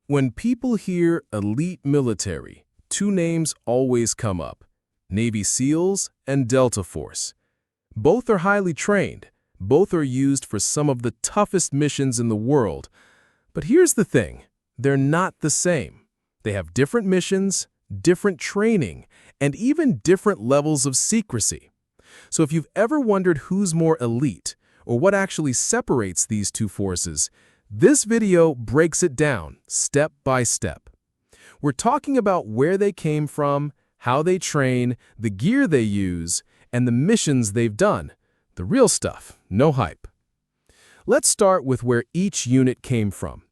When people hear elite military, two names always come up: Navy SEALs and Delta Force. Both are highly trained. Both are used for some of the toughest missions in the world. But here's the thing: they're not the same. They have different missions, different training, and even different levels of secrecy. So if you've ever wondered who's more elite, or what actually separates these two forces, this video breaks it down step by step. We're talking about where they came from, how they train, the gear they use, and the missions they've done. The real stuff, no hype. Let's start with where each unit came from.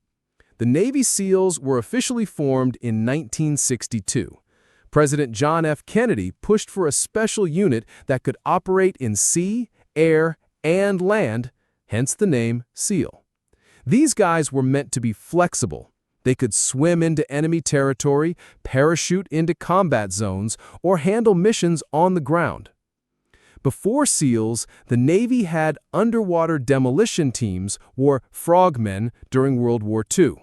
The Navy SEALs were officially formed in 1962. President John F. Kennedy pushed for a special unit that could operate in sea, air, and land, hence the name SEAL. These guys were meant to be flexible. They could swim into enemy territory, parachute into combat zones, or handle missions on the ground. Before SEALs, the Navy had underwater demolition teams, or frogmen, during World War II.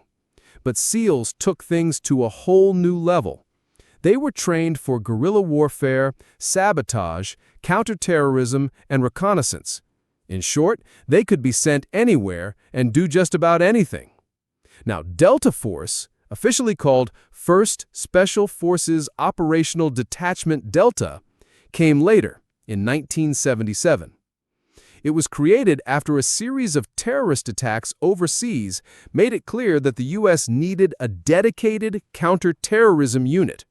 But SEALs took things to a whole new level. They were trained for guerrilla warfare, sabotage, counterterrorism, and reconnaissance. In short, they could be sent anywhere and do just about anything. Now, Delta Force, officially called 1st Special Forces Operational Detachment Delta, came later, in 1977. It was created after a series of terrorist attacks overseas made it clear that the U.S. needed a dedicated counterterrorism unit.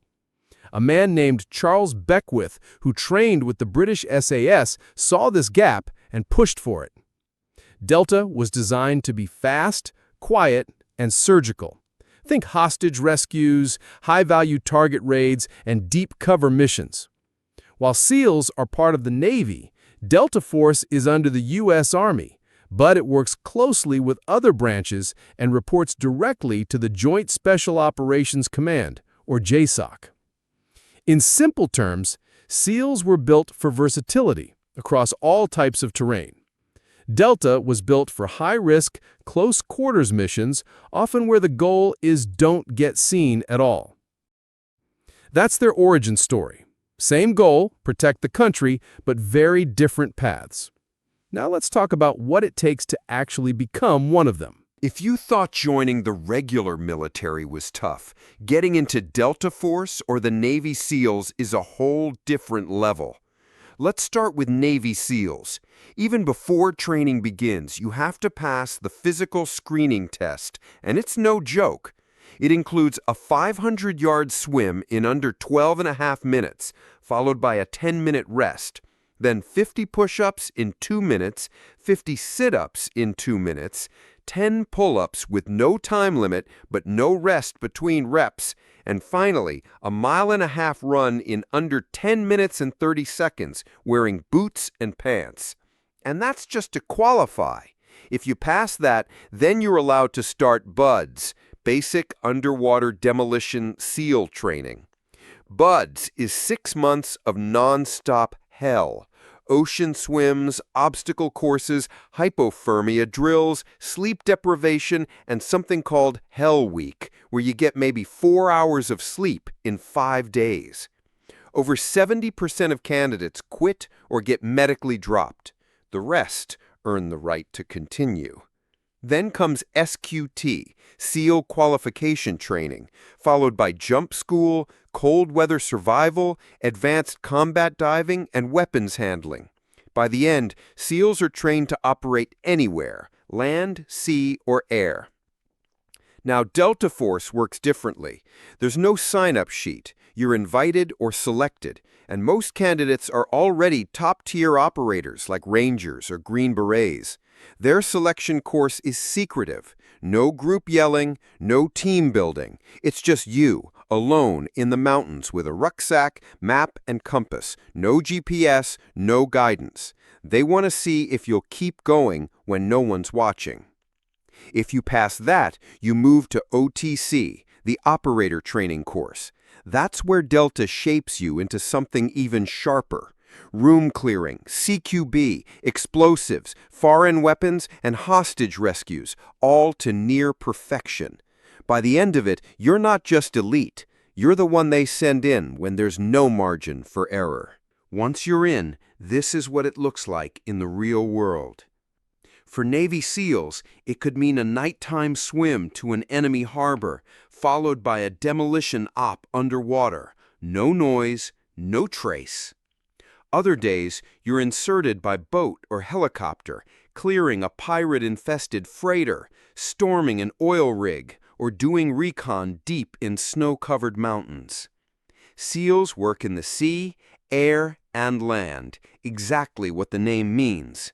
A man named Charles Beckwith, who trained with the British SAS, saw this gap and pushed for it. Delta was designed to be fast, quiet, and surgical. Think hostage rescues, high-value target raids, and deep cover missions. While SEALs are part of the Navy, Delta Force is under the U.S. Army, but it works closely with other branches and reports directly to the Joint Special Operations Command, or JSOC. In simple terms, SEALs were built for versatility across all types of terrain. Delta was built for high-risk, close-quarters missions, often where the goal is don't get seen at all. That's their origin story. Same goal, protect the country, but very different paths. Now let's talk about what it takes to actually become one of them. If you thought joining the regular military was tough, getting into Delta Force or the Navy SEALs is a whole different level. Let's start with Navy SEALs. Even before training begins, you have to pass the physical screening test, and it's no joke. It includes a 500-yard swim in under 12.5 minutes, followed by a 10-minute rest, then 50 push-ups in 2 minutes, 50 sit-ups in 2 minutes, 10 pull-ups with no time limit but no rest between reps, and finally, a 1.5-mile run in under 10 minutes and 30 seconds, wearing boots and pants. And that's just to qualify. If you pass that, then you're allowed to start BUDS, Basic Underwater Demolition SEAL Training. BUDS is 6 months of non-stop hell. Ocean swims, obstacle courses, hypothermia drills, sleep deprivation, and something called Hell Week, where you get maybe 4 hours of sleep in 5 days. Over 70% of candidates quit or get medically dropped. The rest earn the right to continue. Then comes SQT, SEAL Qualification Training, followed by jump school, cold weather survival, advanced combat diving, and weapons handling. By the end, SEALs are trained to operate anywhere, land, sea, or air. Now, Delta Force works differently. There's no sign-up sheet. You're invited or selected, and most candidates are already top-tier operators like Rangers or Green Berets. Their selection course is secretive. No group yelling, no team building. It's just you, alone in the mountains with a rucksack, map, and compass. No GPS, no guidance. They want to see if you'll keep going when no one's watching. If you pass that, you move to OTC, the Operator Training Course. That's where Delta shapes you into something even sharper. Room clearing, CQB, explosives, foreign weapons, and hostage rescues, all to near perfection. By the end of it, you're not just elite. You're the one they send in when there's no margin for error. Once you're in, this is what it looks like in the real world. For Navy SEALs, it could mean a nighttime swim to an enemy harbor, followed by a demolition op underwater. No noise, no trace. Other days, you're inserted by boat or helicopter, clearing a pirate-infested freighter, storming an oil rig, or doing recon deep in snow-covered mountains. SEALs work in the sea, air, and land, exactly what the name means.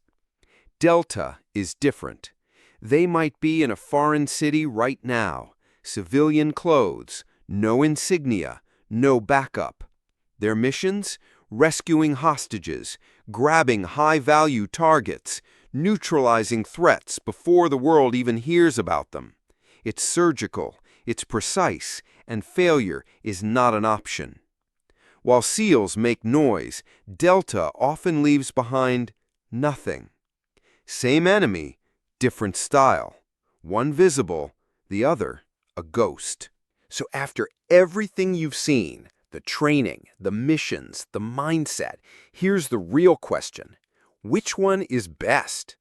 Delta is different. They might be in a foreign city right now, civilian clothes, no insignia, no backup. Their missions? Rescuing hostages, grabbing high-value targets, neutralizing threats before the world even hears about them. It's surgical, it's precise, and failure is not an option. While SEALs make noise, Delta often leaves behind nothing. Same enemy, different style. One visible, the other a ghost. So after everything you've seen, the training, the missions, the mindset, here's the real question. Which one is best?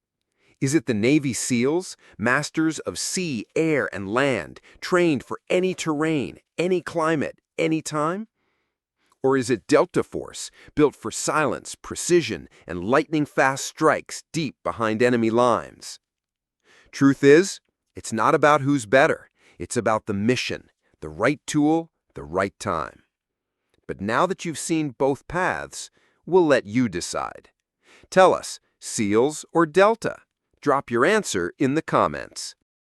Is it the Navy SEALs, masters of sea, air, and land, trained for any terrain, any climate, any time? Or is it Delta Force, built for silence, precision, and lightning-fast strikes deep behind enemy lines? Truth is, it's not about who's better. It's about the mission, the right tool, the right time. But now that you've seen both paths, we'll let you decide. Tell us, SEALs or Delta? Drop your answer in the comments.